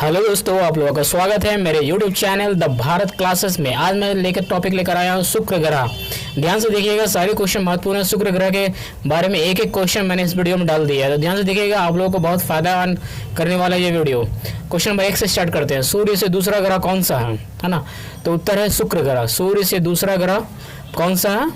Hello दोस्तों, आप लोगों का स्वागत है मेरे YouTube channel the Bharat classes में। आज मैं टॉपिक लेकर आया हूँ शुक्र ग्रह। ध्यान से देखिएगा, सारे क्वेश्चन महत्वपूर्ण है। शुक्र ग्रह के बारे में एक एक क्वेश्चन मैंने इस वीडियो में डाल दिया है, तो ध्यान से देखिएगा, आप लोगों को बहुत फायदा करने वाला ये वीडियो। क्वेश्चन नंबर 1 से स्टार्ट करते हैं। सूर्य से दूसरा ग्रह कौन सा है ना? तो उत्तर है शुक्र ग्रह। सूर्य से दूसरा ग्रह कौन सा है?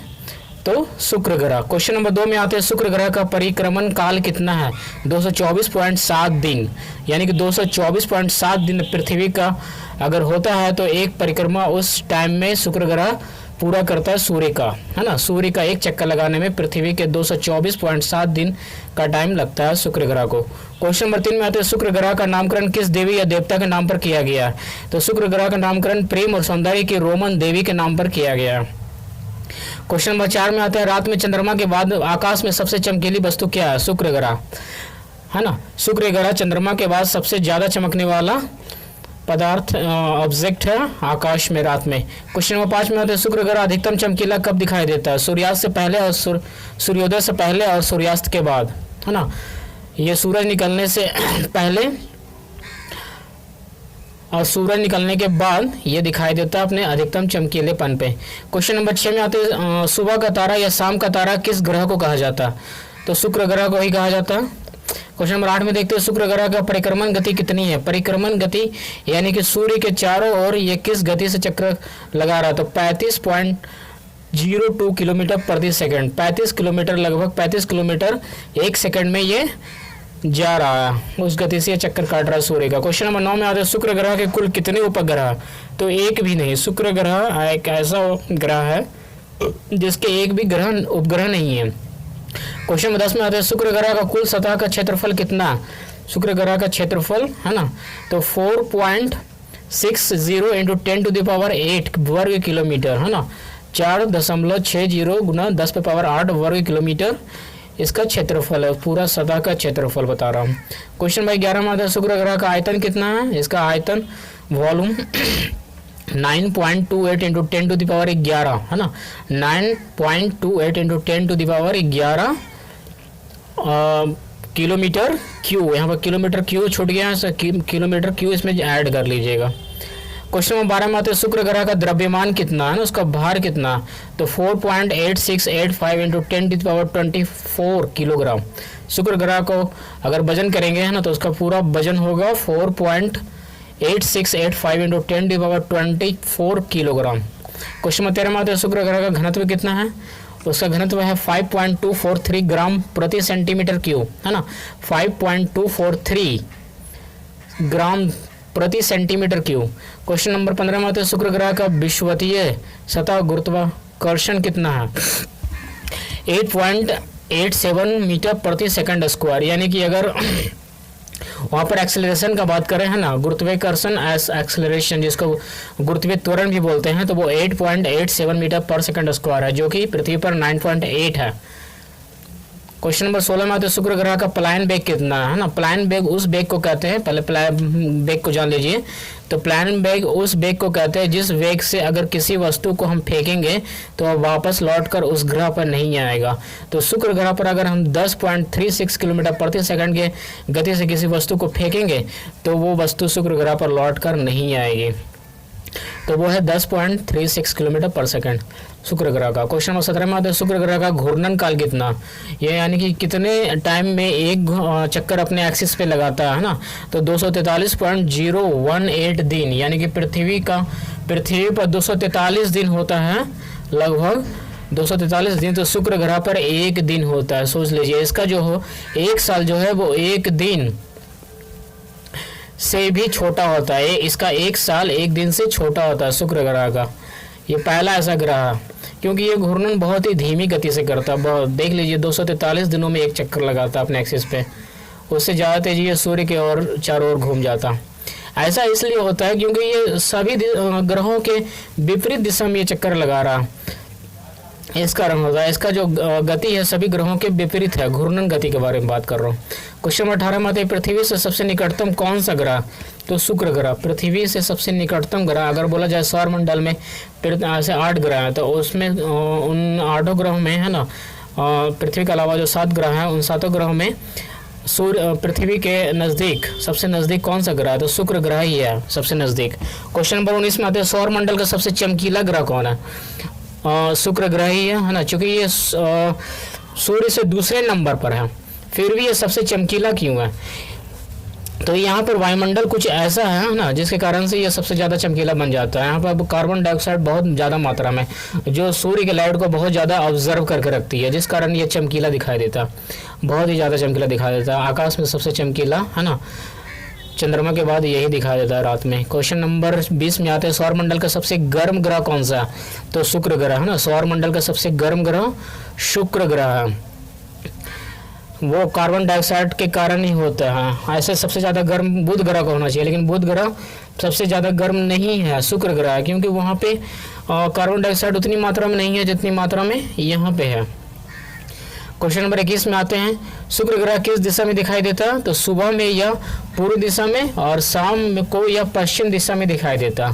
तो शुक्र ग्रह। क्वेश्चन नंबर 2 में आते हैं, शुक्र ग्रह का परिक्रमण काल कितना है? 224.7 दिन, यानी कि 224.7 दिन पृथ्वी का अगर होता है तो एक परिक्रमा उस टाइम में शुक्र ग्रह पूरा करता है सूर्य का, है ना। सूर्य का एक चक्कर लगाने में पृथ्वी के 224.7 दिन का टाइम लगता है शुक्र ग्रह को। क्वेश्चन नंबर 3 में आते हैं, शुक्र ग्रह का नामकरण किस देवी या देवता के नाम पर किया गया है? तो शुक्र ग्रह का नामकरण प्रेम और सौंदर्य की रोमन देवी के नाम पर किया गया है। क्वेश्चन नंबर 4 में आता है, रात में चंद्रमा के बाद आकाश में सबसे चमकीली वस्तु क्या है? शुक्र ग्रह, है ना। शुक्र ग्रह चंद्रमा के बाद सबसे ज्यादा चमकने वाला पदार्थ ऑब्जेक्ट है आकाश में रात में। क्वेश्चन नंबर 5 में आता है, शुक्र ग्रह अधिकतम चमकीला कब दिखाई देता है? सूर्यास्त से पहले और सूर्योदय से पहले और सूर्यास्त के बाद, है ना। ये सूरज निकलने से पहले और सूरज निकलने के बाद ये दिखाई देता है अपने अधिकतम चमकीलेपन पे। क्वेश्चन नंबर 6 में आते हैं, सुबह का तारा या शाम का तारा किस ग्रह को कहा जाता है? तो शुक्र ग्रह को ही कहा जाता है। क्वेश्चन नंबर 8 में देखते हैं, शुक्र ग्रह का परिक्रमण गति कितनी है? परिक्रमण गति यानी कि सूर्य के चारों ओर ये किस गति से चक्कर लगा रहा है? तो 35.02 किलोमीटर प्रति सेकंड। 35 किलोमीटर, लगभग 35 किलोमीटर एक सेकंड में ये जा रहा है, उस गति से चक्कर काट रहा है सूर्य का। क्वेश्चन नंबर 9 में आता है, शुक्र ग्रह के कुल कितने उपग्रह? तो एक भी नहीं। शुक्र ग्रह एक ऐसा ग्रह है जिसके एक भी ग्रह उपग्रह नहीं है। क्वेश्चन नंबर 10 में आता है, शुक्र ग्रह का कुल सतह का क्षेत्रफल कितना? शुक्र ग्रह का क्षेत्रफल, है ना, तो 4.60 इंटू 10⁸ वर्ग किलोमीटर, है ना। 4.60 गुना 10⁸ वर्ग किलोमीटर इसका क्षेत्रफल है, पूरा सतह का क्षेत्रफल बता रहा हूँ। क्वेश्चन नंबर 11 में आता है, शुक्र ग्रह का आयतन कितना है? इसका आयतन वॉल्यूम 9.28 इंटू 10⁻11, है ना। 9.28 इंटू 10⁻11 किलोमीटर क्यू। यहाँ पर किलोमीटर क्यू छूट गया है, किलोमीटर क्यू इसमें ऐड कर लीजिएगा। क्वेश्चन नंबर 12 में आते हैं, शुक्र ग्रह का द्रव्यमान कितना है ना, उसका भार कितना? तो 4.8685 इंटू 10⁻24 किलोग्राम। शुक्र ग्रह को अगर वजन करेंगे, है ना, तो उसका पूरा वजन होगा 4.8685 इंटू 10⁻24 किलोग्राम। क्वेश्चन नंबर 13 में आते हैं, शुक्र ग्रह का घनत्व कितना है? उसका घनत्व है 5.243 ग्राम प्रति सेंटीमीटर क्यूब, है ना। 5.243 ग्राम प्रति सेंटीमीटर क्यूब। क्वेश्चन नंबर 15 में आते हैं, शुक्र ग्रह का विषुवतीय सतह गुरुत्वाकर्षण कितना है? 8.87 मीटर प्रति सेकंड स्क्वायर, यानी कि अगर वहाँ पर एक्सेलरेशन का बात करें, है ना, गुरुत्वाकर्षण एक्सेलरेशन, जिसको गुरुत्वीय त्वरण भी बोलते हैं, तो वो 8.87 मीटर पर सेकंड स्क्वायर है, जो कि पृथ्वी पर 9.8 है। क्वेश्चन नंबर 16 में आते हैं, शुक्र ग्रह का पलायन वेग कितना है ना। पलायन वेग उस वेग को कहते हैं, पहले पलायन वेग को जान लीजिए। तो पलायन वेग उस वेग को कहते हैं जिस वेग से अगर किसी वस्तु को हम फेंकेंगे तो वह वापस लौटकर उस ग्रह पर नहीं आएगा। तो शुक्र ग्रह पर अगर हम 10.36 किलोमीटर प्रति सेकंड के गति से किसी वस्तु को फेंकेंगे तो वो वस्तु शुक्र ग्रह पर लौटकर नहीं आएगी, तो वो है 10.36 किलोमीटर पर सेकंड शुक्र ग्रह का। क्वेश्चन नंबर 17 में आता है, शुक्र ग्रह का घूर्णन काल कितना? ये यानी कि कितने टाइम में एक चक्कर अपने एक्सिस पे लगाता है ना। तो 243.018 दिन, यानी कि पृथ्वी पर 243 दिन होता है, लगभग 243 दिन। तो शुक्र ग्रह पर एक दिन होता है। सोच लीजिए, इसका जो हो एक साल जो है वो एक दिन से भी छोटा होता है। इसका एक साल एक दिन से छोटा होता है शुक्र ग्रह का। ये पहला ऐसा ग्रह है, क्योंकि ये घूर्णन बहुत ही धीमी गति से करता है। देख लीजिए, 243 दिनों में एक चक्कर लगाता है अपने एक्सिस पे, उससे ज़्यादा तेजी ये सूर्य के और चारों ओर घूम जाता। ऐसा इसलिए होता है क्योंकि ये सभी ग्रहों के विपरीत दिशा में ये चक्कर लगा रहा, इस कारण होता है। इसका जो गति है सभी ग्रहों के विपरीत है। घूर्णन गति के बारे में बात कर रहा हूँ। क्वेश्चन नंबर 18 में आते हैं, पृथ्वी से सबसे निकटतम कौन सा ग्रह? तो शुक्र ग्रह। पृथ्वी से सबसे निकटतम ग्रह अगर बोला जाए सौरमंडल में ऐसे 8 ग्रह हैं, तो उसमें उन 8 ग्रहों में, है ना, पृथ्वी के अलावा जो 7 ग्रह हैं, उन 7 ग्रहों में सूर्य पृथ्वी के नज़दीक सबसे नज़दीक कौन सा ग्रह है? तो शुक्र ग्रह ही है सबसे नज़दीक। क्वेश्चन नंबर 19 में आते हैं सौर मंडल का सबसे चमकीला ग्रह कौन है? शुक्र ग्रह ही है ना, क्योंकि ये सूर्य से दूसरे नंबर पर है, फिर भी ये सबसे चमकीला क्यों है? तो यहाँ पर वायुमंडल कुछ ऐसा है ना जिसके कारण से ये सबसे ज़्यादा चमकीला बन जाता है। यहाँ पर कार्बन डाइऑक्साइड बहुत ज़्यादा मात्रा में जो सूर्य के लाइट को बहुत ज़्यादा ऑब्जर्व करके रखती है, जिस कारण ये चमकीला दिखाई देता है, बहुत ही ज़्यादा चमकीला दिखाई देता है। आकाश में सबसे चमकीला है ना, चंद्रमा के बाद यही दिखाई देता है रात में। क्वेश्चन नंबर 20 में आते हैं सौर मंडल का सबसे गर्म ग्रह कौन सा है? तो शुक्र ग्रह है ना, सौर मंडल का सबसे गर्म ग्रह शुक्र ग्रह है। वो कार्बन डाइऑक्साइड के कारण ही होता है। ऐसे सबसे ज़्यादा गर्म बुध ग्रह को होना चाहिए, लेकिन बुध ग्रह सबसे ज़्यादा गर्म नहीं है, शुक्र ग्रह है, क्योंकि वहाँ पे कार्बन डाइऑक्साइड उतनी मात्रा में नहीं है जितनी मात्रा में यहाँ पे है। क्वेश्चन नंबर 21 में आते हैं शुक्र ग्रह किस दिशा में दिखाई देता है? तो सुबह में या पूर्व दिशा में और शाम को या पश्चिम दिशा में दिखाई देता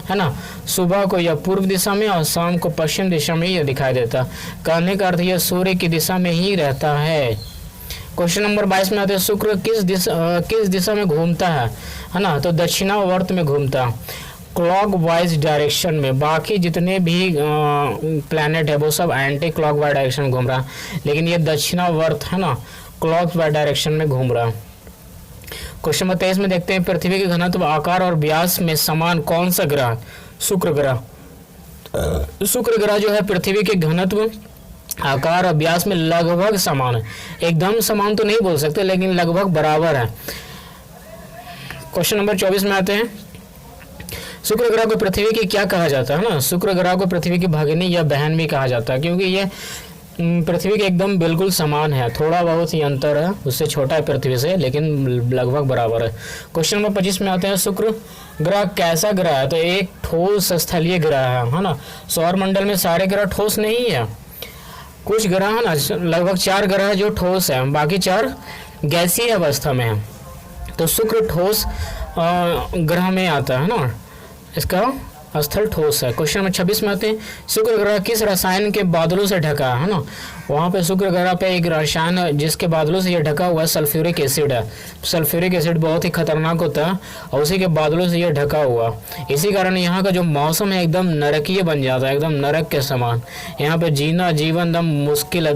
है ना, सुबह को या पूर्व दिशा में और शाम को पश्चिम दिशा में यह दिखाई देता। कहने का अर्थ यह सूर्य की दिशा में ही रहता है। क्वेश्चन नंबर 22 में आते हैं शुक्र किस दिशा में घूमता है ना, तो दक्षिणावर्त में घूमता, क्लॉक वाइज डायरेक्शन में। बाकी जितने भी प्लैनेट है वो सब एंटी क्लॉक वाइज डायरेक्शन में घूम रहा है, लेकिन ये दक्षिणावर्त है ना क्लॉक वाइज डायरेक्शन में घूम रहा है। क्वेश्चन नंबर 23 में देखते हैं पृथ्वी के घनत्व, आकार और व्यास में समान कौन सा ग्रह? शुक्र ग्रह। शुक्र ग्रह जो है पृथ्वी के घनत्व, आकार और व्यास में लगभग समान है। एकदम समान तो नहीं बोल सकते, लेकिन लगभग बराबर है। क्वेश्चन नंबर 24 में आते हैं शुक्र ग्रह को पृथ्वी की क्या कहा जाता है ना, शुक्र ग्रह को पृथ्वी की भगिनी या बहन भी कहा जाता है, क्योंकि ये पृथ्वी के एकदम बिल्कुल समान है, थोड़ा बहुत ही अंतर है, उससे छोटा है पृथ्वी से, लेकिन लगभग बराबर है। क्वेश्चन नंबर 25 में आते हैं शुक्र ग्रह कैसा ग्रह है? तो एक ठोस स्थलीय ग्रह है ना, सौर मंडल में सारे ग्रह ठोस नहीं है, कुछ ग्रह है ना, लगभग 4 ग्रह जो ठोस है, बाकी 4 गैसीय अवस्था में है। तो शुक्र ठोस ग्रह में आता है ना, इसका स्थल ठोस है। क्वेश्चन नंबर 26 में आते हैं शुक्र ग्रह किस रसायन के बादलों से ढका है ना, वहाँ पे शुक्र ग्रह पे एक रसायन है जिसके बादलों से ये ढका हुआ है, सल्फ्यूरिक एसिड है। सल्फ्यूरिक एसिड बहुत ही खतरनाक होता है और उसी के बादलों से ये ढका हुआ, इसी कारण यहाँ का जो मौसम है एकदम नरकीय बन जाता है, एकदम नरक के समान। यहाँ पे जीना जीवन एकदम मुश्किल,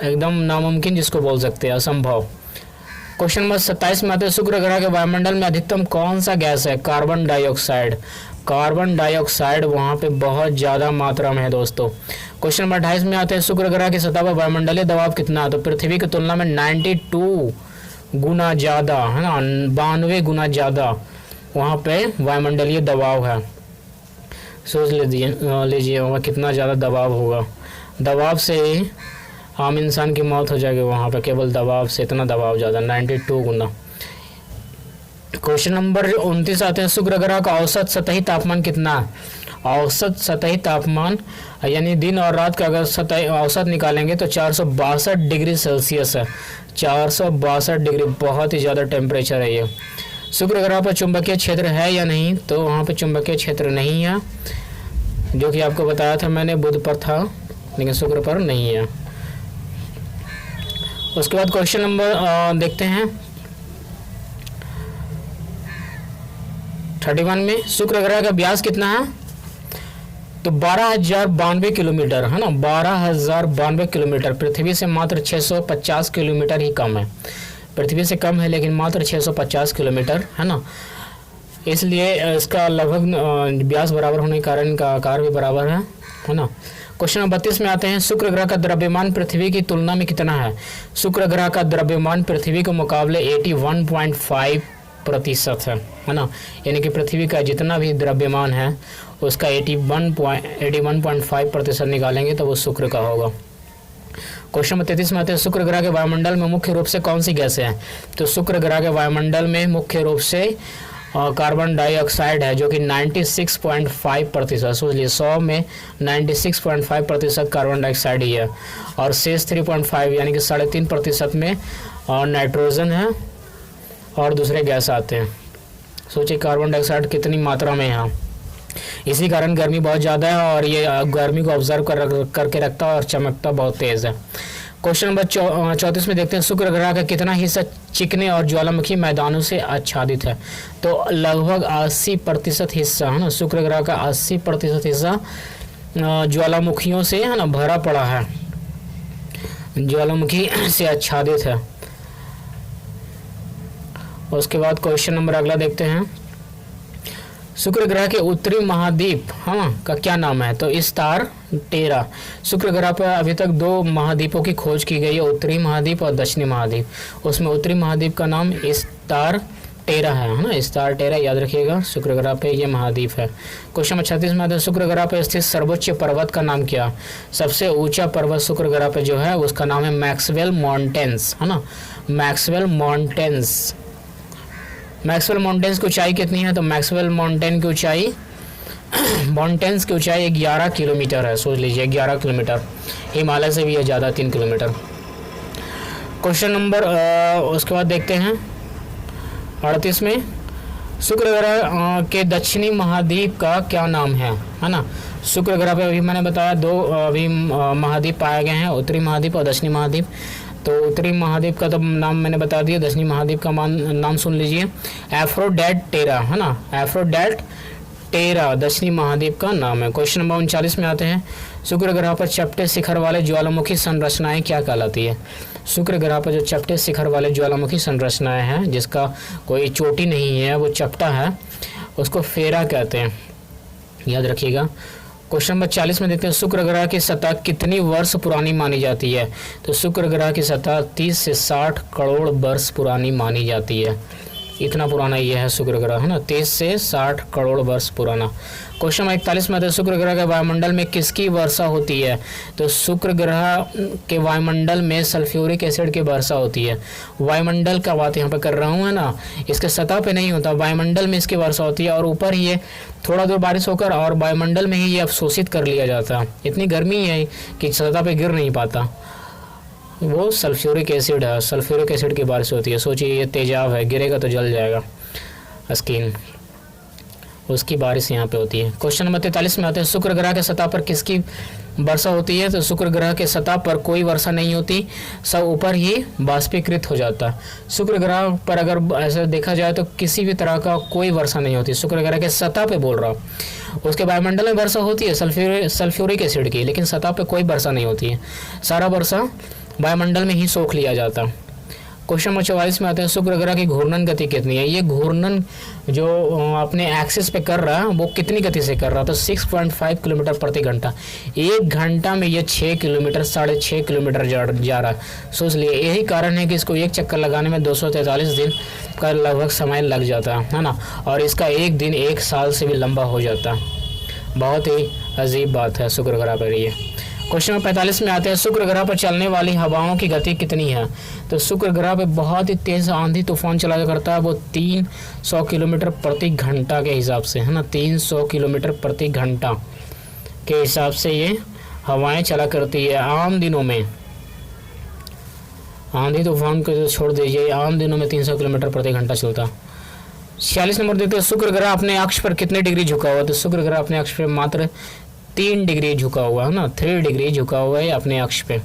एकदम नामुमकिन जिसको बोल सकते हैं, असंभव। क्वेश्चन नंबर 27 में आते हैं शुक्र ग्रह के वायुमंडल में अधिकतम कौन सा गैस है? Carbon dioxide. कार्बन डाइऑक्साइड वहाँ पे बहुत ज़्यादा मात्रा में है दोस्तों। क्वेश्चन नंबर 28 में आते हैं शुक्र ग्रह की सतह पर वायुमंडलीय दबाव कितना है? तो पृथ्वी की तुलना में 92 गुना ज़्यादा है ना, 92 गुना ज़्यादा वहाँ पे वायुमंडलीय दबाव है। सोच लीजिए वहाँ कितना ज़्यादा दबाव होगा, दबाव से आम इंसान की मौत हो जाएगी वहाँ पे, केवल दबाव से, इतना दबाव ज़्यादा, 92 गुना। क्वेश्चन नंबर 29 आते हैं शुक्र ग्रह का औसत सतही तापमान कितना है? औसत सतही तापमान यानी दिन और रात का अगर सतही औसत निकालेंगे तो 462 डिग्री सेल्सियस है, 462 डिग्री, बहुत ही ज़्यादा टेम्परेचर है ये। शुक्र ग्रह पर चुंबकीय क्षेत्र है या नहीं? तो वहाँ पे चुंबकीय क्षेत्र नहीं है, जो कि आपको बताया था मैंने, बुध पर था लेकिन शुक्र पर नहीं है। उसके बाद क्वेश्चन नंबर देखते हैं 31 में शुक्र ग्रह का व्यास कितना है? तो 12,092 किलोमीटर है ना, 12,092 किलोमीटर। पृथ्वी से मात्र 650 किलोमीटर ही कम है, पृथ्वी से कम है लेकिन मात्र 650 किलोमीटर है ना, इसलिए इसका लगभग व्यास बराबर होने के कारण इनका आकार भी बराबर है ना। क्वेश्चन नंबर 32 में आते हैं शुक्र ग्रह का द्रव्यमान पृथ्वी की तुलना में कितना है? शुक्र ग्रह का द्रव्यमान पृथ्वी के मुकाबले 81.5% है ना, यानी कि पृथ्वी का जितना भी द्रव्यमान है उसका 81.5% निकालेंगे तो वो शुक्र का होगा। क्वेश्चन नंबर 33 में आते हैं शुक्र ग्रह के वायुमंडल में मुख्य रूप से कौन सी गैसें हैं? तो शुक्र ग्रह के वायुमंडल में मुख्य रूप से कार्बन डाइऑक्साइड है, जो कि 96.5%, सोच लीजिए 100 में 96.5% कार्बन डाइऑक्साइड ही है, और शेष 3.5 यानी कि 3.5% में नाइट्रोजन है और दूसरे गैस आते हैं। सोचिए कार्बन डाइऑक्साइड कितनी मात्रा में है यहाँ, इसी कारण गर्मी बहुत ज़्यादा है और ये गर्मी को ऑब्जर्व करके रखता है और चमकता बहुत तेज़ है। क्वेश्चन नंबर 34 में देखते हैं शुक्र ग्रह का कितना हिस्सा चिकने और ज्वालामुखी मैदानों से आच्छादित है। तो लगभग 80% हिस्सा है ना, शुक्र ग्रह का 80% हिस्सा ज्वालामुखियों से है ना भरा पड़ा है, ज्वालामुखी से आच्छादित है। उसके बाद क्वेश्चन नंबर अगला देखते हैं, शुक्र ग्रह के उत्तरी महाद्वीप का क्या नाम है। तो स्टार टेरा। शुक्र ग्रह पर अभी तक 2 महाद्वीपों की खोज की गई है, उत्तरी महाद्वीप और दक्षिणी महाद्वीप। उसमें उत्तरी महाद्वीप का नाम स्टार टेरा है ना, स्टार टेरा याद रखिएगा। शुक्र ग्रह पे ये महाद्वीप है। क्वेश्चन नंबर 36 में आता है, शुक्र ग्रह पर स्थित सर्वोच्च पर्वत का नाम क्या। सबसे ऊंचा पर्वत शुक्र ग्रह पे जो है उसका नाम है मैक्सवेल माउंटेन्स है ना, मैक्सवेल माउंटेन्स। मैक्सवेल माउंटेन्स की ऊंचाई कितनी है। तो मैक्सवेल माउंटेन की ऊंचाई 11 किलोमीटर है, सोच लीजिए 11 किलोमीटर। हिमालय से भी है ज़्यादा, 3 किलोमीटर। क्वेश्चन नंबर उसके बाद देखते हैं 38 में, शुक्र ग्रह के दक्षिणी महाद्वीप का क्या नाम है ना। शुक्र ग्रह पे अभी मैंने बताया 2 अभी महाद्वीप पाए गए हैं, उत्तरी महाद्वीप और दक्षिणी महाद्वीप। तो उत्तरी महाद्वीप का तो नाम मैंने बता दिया, दक्षिणी महाद्वीप का नाम सुन लीजिए, एफ्रोडेट टेरा है ना, एफ्रोडेट टेरा दक्षिणी महाद्वीप का नाम है। क्वेश्चन नंबर 39 में आते हैं, शुक्र ग्रह पर चपटे शिखर वाले ज्वालामुखी संरचनाएं क्या कहलाती है। शुक्र ग्रह पर जो चपटे शिखर वाले ज्वालामुखी संरचनाएं हैं, जिसका कोई चोटी नहीं है, वो चपटा है, उसको फेरा कहते हैं, याद रखिएगा। क्वेश्चन नंबर 40 में देखते हैं, शुक्र ग्रह की सतह कितनी वर्ष पुरानी मानी जाती है। तो शुक्र ग्रह की सतह 30 से 60 करोड़ वर्ष पुरानी मानी जाती है, इतना पुराना ये है शुक्र ग्रह है ना, 30 से 60 करोड़ वर्ष पुराना। क्वेश्चन नंबर 41 में आता है, शुक्र ग्रह के वायुमंडल में किसकी वर्षा होती है। तो शुक्र ग्रह के वायुमंडल में सल्फ्यूरिक एसिड की वर्षा होती है। वायुमंडल का बात यहाँ पे कर रहा हूँ है ना, इसके सतह पे नहीं होता, वायुमंडल में इसकी वर्षा होती है और ऊपर ही ये थोड़ा दूर बारिश होकर और वायुमंडल में ही ये अवशोषित कर लिया जाता है। इतनी गर्मी है कि सतह पे गिर नहीं पाता, वो सल्फ्यूरिक एसिड है, सल्फ्यूरिक एसिड की बारिश होती है। सोचिए ये तेजाब है, गिरेगा तो जल जाएगा स्किन, उसकी बारिश यहाँ पे होती है। क्वेश्चन नंबर 43 में आते हैं, शुक्र ग्रह के सतह पर किसकी वर्षा होती है। तो शुक्र ग्रह के सतह पर कोई वर्षा नहीं होती, सब ऊपर ही वाष्पीकृत हो जाता है। शुक्र ग्रह पर अगर ऐसा देखा जाए तो किसी भी तरह का कोई वर्षा नहीं होती, शुक्र ग्रह के सतह पे बोल रहा हूँ। उसके वायुमंडल में वर्षा होती है सल्फ्यूरिक एसिड की, लेकिन सतह पे कोई वर्षा नहीं होती है, सारा वर्षा वायुमंडल में ही सोख लिया जाता। क्वेश्चन नंबर 44 में आते हैं, शुक्र ग्रह की घूर्णन गति कितनी है। ये घूर्णन जो अपने एक्सिस पे कर रहा है वो कितनी गति से कर रहा है। तो 6.5 किलोमीटर प्रति घंटा। 1 घंटा में ये 6 किलोमीटर 6.5 किलोमीटर जा रहा है। सोच लिए, यही कारण है कि इसको एक चक्कर लगाने में 243 दिन का लगभग समय लग जाता है ना, और इसका एक दिन 1 साल से भी लंबा हो जाता है। बहुत ही अजीब बात है शुक्र ग्रह पर ये। क्वेश्चन नंबर 45 में आते हैं, शुक्र ग्रह पर चलने वाली हवाओं की गति कितनी है। तो शुक्र ग्रह पे बहुत ही तेज आंधी तूफान चला करता है, वो 300 किलोमीटर प्रति घंटा के हिसाब से है ना, 300 किलोमीटर प्रति घंटा के हिसाब से ये हवाएं चला करती है आम दिनों में। आंधी तूफान को तो छोड़ दीजिए, आम दिनों में 300 किलोमीटर प्रति घंटा चलता। 46 नंबर देखते हैं, शुक्र ग्रह अपने अक्ष पर कितने डिग्री झुका हुआ है। तो शुक्र ग्रह अपने अक्ष पर मात्र 3 डिग्री झुका हुआ है ना, 3 डिग्री झुका हुआ है अपने अक्ष पे।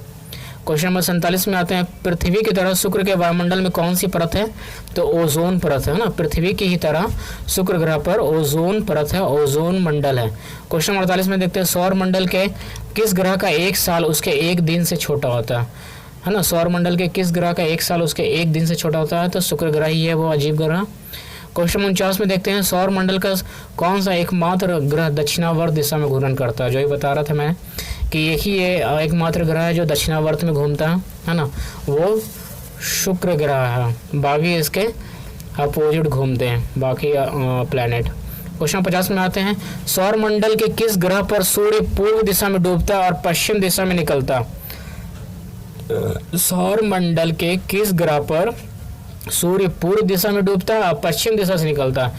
क्वेश्चन नंबर 47 में आते हैं, पृथ्वी की तरह शुक्र के वायुमंडल में कौन सी परत है। तो ओजोन परत है ना, पृथ्वी की ही तरह शुक्र ग्रह पर ओजोन परत है, ओजोन मंडल है। क्वेश्चन नंबर 48 में देखते हैं, सौर मंडल के किस ग्रह का 1 साल उसके 1 दिन से छोटा होता है ना। सौर मंडल के किस ग्रह का 1 साल उसके 1 दिन से छोटा होता है। तो शुक्र ग्रह ही है वो अजीब ग्रह। क्वेश्चन 49 में देखते हैं, सौर मंडल का कौन सा एकमात्र ग्रह दक्षिणावर्त दिशा में घूर्णन करता है। जो ही बता रहा था मैं कि एक ही ये एकमात्र ग्रह है जो दक्षिणावर्त में घूमता है ना, वो शुक्र ग्रह है। बाकी इसके अपोजिट घूमते हैं बाकी प्लैनेट। क्वेश्चन 50 में आते हैं, सौर मंडल के किस ग्रह पर सूर्य पूर्व दिशा में डूबता और पश्चिम दिशा में निकलता। सौर मंडल के किस ग्रह पर सूर्य पूर्व दिशा में डूबता है और पश्चिम दिशा से निकलता है।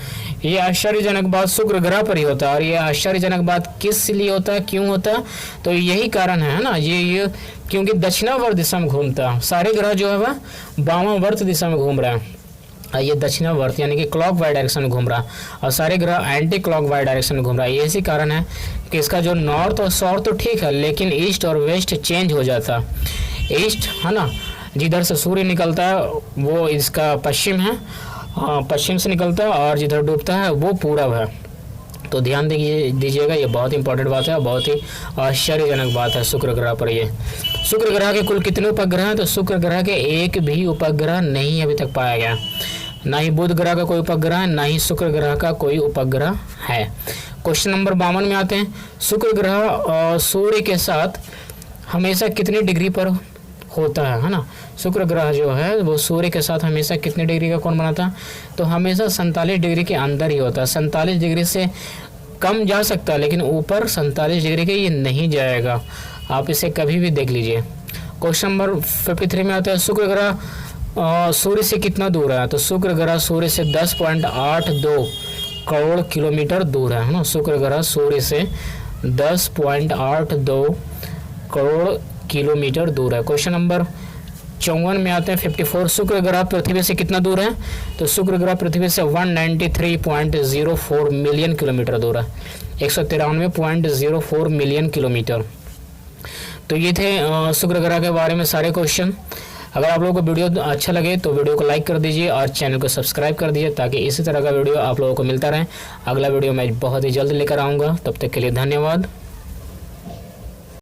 ये आश्चर्यजनक बात शुक्र ग्रह पर ही होता है, और ये आश्चर्यजनक बात किस लिए होता है, क्यों होता है। तो यही कारण है ना, ये क्योंकि दक्षिणावर्त दिशा में घूमता है। सारे ग्रह जो है वह वामावर्त दिशा में घूम रहा है, ये दक्षिणावर्त यानी कि क्लॉकवाइज डायरेक्शन में घूम रहा है, और सारे ग्रह एंटी क्लॉकवाइज डायरेक्शन में घूम रहा है। यही कारण है कि इसका जो नॉर्थ और साउथ तो ठीक है, लेकिन ईस्ट और वेस्ट चेंज हो जाता है। ईस्ट है ना, जिधर से सूर्य निकलता है वो इसका पश्चिम है, पश्चिम से निकलता है, और जिधर डूबता है वो पूरब है। तो ध्यान दीजिएगा, ये बहुत इंपॉर्टेंट बात है, बहुत ही आश्चर्यजनक बात है शुक्र ग्रह पर। ये शुक्र ग्रह के कुल कितने उपग्रह हैं? तो शुक्र ग्रह के एक भी उपग्रह नहीं अभी तक पाया गया, ना ही बुध ग्रह का कोई उपग्रह है, ना ही शुक्र ग्रह का कोई उपग्रह है। क्वेश्चन नंबर 52 में आते हैं। शुक्र ग्रह सूर्य के साथ हमेशा कितनी डिग्री पर होता है ना? शुक्र ग्रह जो है वो सूर्य के साथ हमेशा कितने डिग्री का कोण बनाता है? तो हमेशा 47 डिग्री के अंदर ही होता है। 47 डिग्री से कम जा सकता है, लेकिन ऊपर 47 डिग्री के ये नहीं जाएगा। आप इसे कभी भी देख लीजिए। क्वेश्चन नंबर 53 में आता है। शुक्र ग्रह सूर्य से कितना दूर है? तो शुक्र ग्रह सूर्य से 10.82 करोड़ किलोमीटर दूर है ना। शुक्र ग्रह सूर्य से 10.82 करोड़ किलोमीटर दूर है। क्वेश्चन नंबर 54 में आते हैं 54। शुक्र ग्रह पृथ्वी से कितना दूर है? तो शुक्र ग्रह पृथ्वी से 193.04 मिलियन किलोमीटर दूर है, 193.04 मिलियन किलोमीटर। तो ये थे शुक्र ग्रह के बारे में सारे क्वेश्चन। अगर आप लोगों को वीडियो अच्छा लगे तो वीडियो को लाइक कर दीजिए और चैनल को सब्सक्राइब कर दीजिए, ताकि इसी तरह का वीडियो आप लोगों को मिलता रहे। अगला वीडियो मैं बहुत ही जल्द लेकर आऊँगा, तब तक के लिए धन्यवाद।